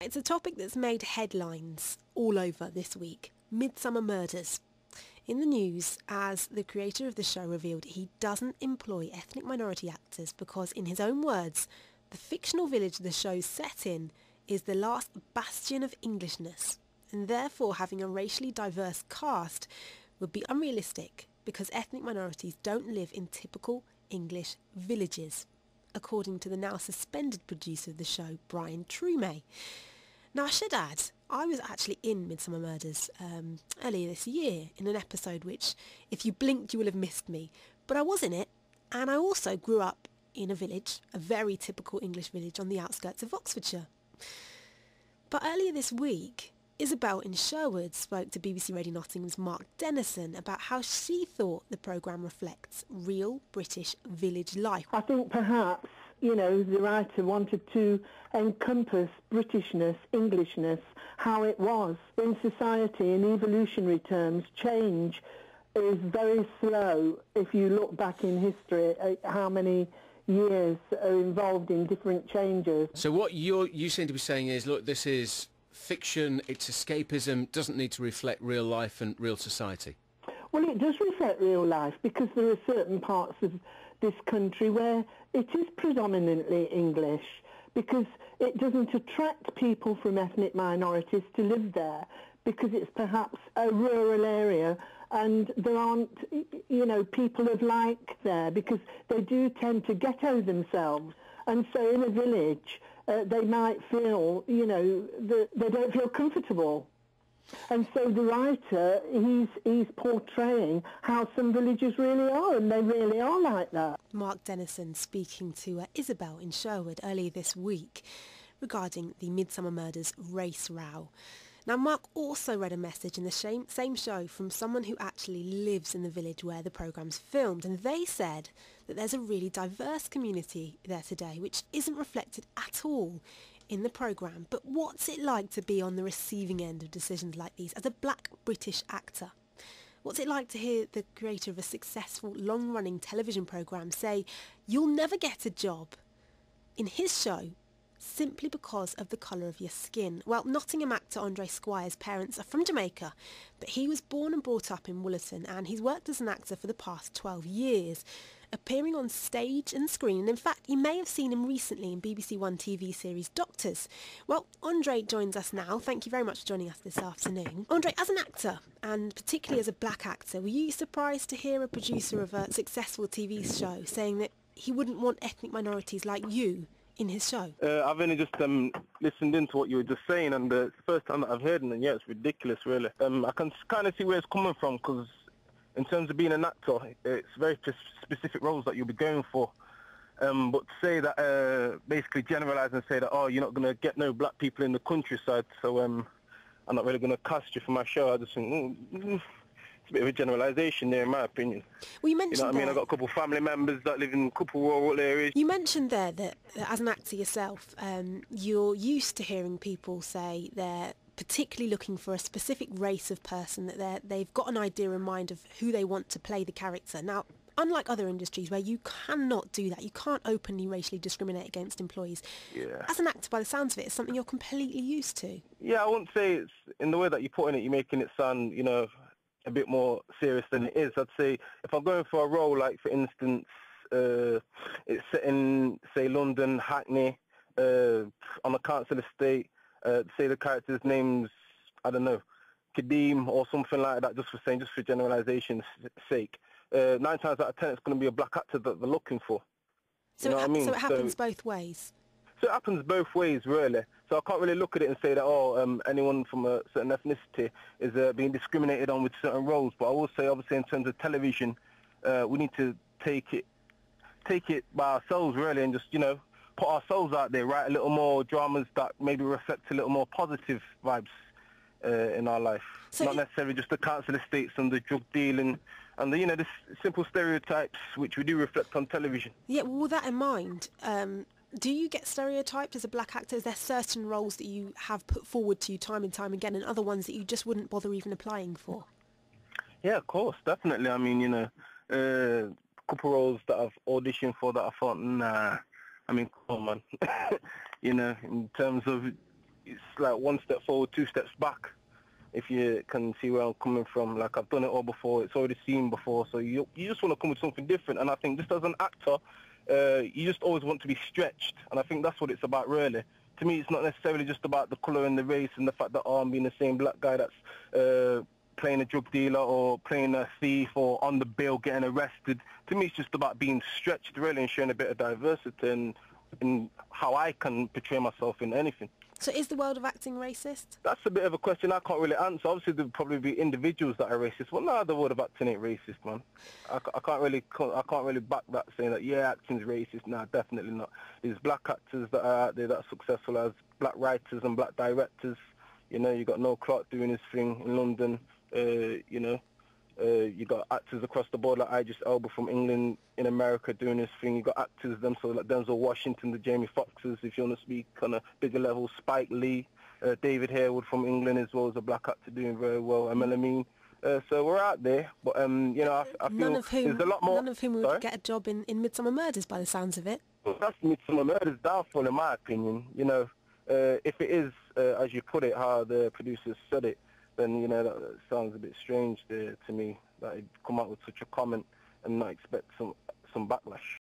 It's a topic that's made headlines all over this week. Midsomer Murders. In the news, as the creator of the show revealed, he doesn't employ ethnic minority actors because, in his own words, the fictional village the show's set in is the last bastion of Englishness, and therefore having a racially diverse cast would be unrealistic because ethnic minorities don't live in typical English villages, according to the now suspended producer of the show, Brian Truemay. Now, I should add, I was actually in Midsomer Murders earlier this year in an episode which, if you blinked, you will have missed me. But I was in it, and I also grew up in a village, a very typical English village on the outskirts of Oxfordshire. But earlier this week, Isabel in Sherwood spoke to BBC Radio Nottingham's Mark Dennison about how she thought the programme reflects real British village life. I think perhaps, the writer wanted to encompass Britishness, Englishness, how it was. In society, in evolutionary terms, change is very slow. If you look back in history at how many years are involved in different changes. So what you seem to be saying is, look, this is fiction, it's escapism, doesn't need to reflect real life and real society. Well, it does reflect real life because there are certain parts of this country where it is predominantly English because it doesn't attract people from ethnic minorities to live there because it's perhaps a rural area and there aren't, people of like there because they do tend to ghetto themselves. And so in a village, they might feel, that they don't feel comfortable. And so the writer, he's portraying how some villages really are, and they really are like that. Mark Dennison speaking to Isabel in Sherwood earlier this week regarding the Midsomer Murders race row. Now, Mark also read a message in the same show from someone who actually lives in the village where the programme's filmed, and they said that there's a really diverse community there today, which isn't reflected at all in the programme. But what's it like to be on the receiving end of decisions like these as a black British actor? What's it like to hear the creator of a successful long-running television programme say, you'll never get a job in his show simply because of the colour of your skin? Well, Nottingham actor Andre Squire's parents are from Jamaica, but he was born and brought up in Woollerton, and he's worked as an actor for the past 12 years, appearing on stage and screen, and in fact you may have seen him recently in BBC One TV series Doctors. Well, Andre joins us now. Thank you very much for joining us this afternoon. Andre, as an actor, and particularly as a black actor, were you surprised to hear a producer of a successful TV show saying that he wouldn't want ethnic minorities like you in his show? I've only just listened into what you were just saying, and it's the first time that I've heard it, and yeah, it's ridiculous, really. I can kind of see where it's coming from, because in terms of being an actor, it's very specific roles that you'll be going for. But to say that, basically generalise and say that, oh, you're not going to get no black people in the countryside, so I'm not really going to cast you for my show, I just think, it's a bit of a generalisation there, in my opinion. Well, you mentioned I've got a couple of family members that live in a couple of rural areas. You mentioned there that as an actor yourself, you're used to hearing people say they're particularly looking for a specific race of person, that they've got an idea in mind of who they want to play the character. Now, unlike other industries where you cannot do that, you can't openly racially discriminate against employees. Yeah. As an actor, by the sounds of it, it's something you're completely used to. Yeah, I wouldn't say it's, in the way that you're putting it, you're making it sound, a bit more serious than it is. I'd say if I'm going for a role, like for instance, it's set in, say, London, Hackney, on a council estate, say the character's name's, I don't know, Kadeem or something like that, just for generalisation's sake. 9 times out of 10 it's going to be a black actor that they're looking for. So, so it happens both ways? So it happens both ways, really. So I can't really look at it and say that, anyone from a certain ethnicity is being discriminated on with certain roles. But I will say, obviously, in terms of television, we need to take it by ourselves, really, and just, put ourselves out there, write a little more dramas that maybe reflect a little more positive vibes in our life. So not necessarily just the council estates and the drug dealing and the simple stereotypes which we do reflect on television. Yeah, well, with that in mind, do you get stereotyped as a black actor? Is there certain roles that you have put forward to you time and time again, and other ones that you just wouldn't bother even applying for? Yeah, of course, definitely. I mean, a couple roles that I've auditioned for that I thought, nah, I mean, come on, man. In terms of, it's like one step forward, two steps back. If you can see where I'm coming from, like I've done it all before, it's already seen before, so you just want to come with something different. And I think just as an actor, you just always want to be stretched, and I think that's what it's about, really. To me, it's not necessarily just about the colour and the race and the fact that I'm being the same black guy that's playing a drug dealer or playing a thief or on the bail getting arrested. To me, it's just about being stretched, really, and showing a bit of diversity and in how I can portray myself in anything. So is the world of acting racist? That's a bit of a question I can't really answer. Obviously, there'll probably be individuals that are racist. Well, no, the world of acting ain't racist, man. I can't really back that, saying that, yeah, acting's racist. No, definitely not. There's black actors that are out there that are successful as black writers and black directors. You know, you got Noel Clarke doing his thing in London. You know, you got actors across the board like Idris Elba from England in America doing his thing. You got actors like Denzel Washington, the Jamie Foxxes, if you want to speak on a bigger level. Spike Lee, David Harewood from England as well as a black actor doing very well. Melamine. So we're out there, but you know, I feel there's a lot more. None of whom would get a job in Midsomer Murders, by the sounds of it. Well, that's Midsomer Murders' downfall, in my opinion. You know, if it is as you put it, how the producers said it, then, you know, that sounds a bit strange there to me, that he'd come out with such a comment and not expect some backlash.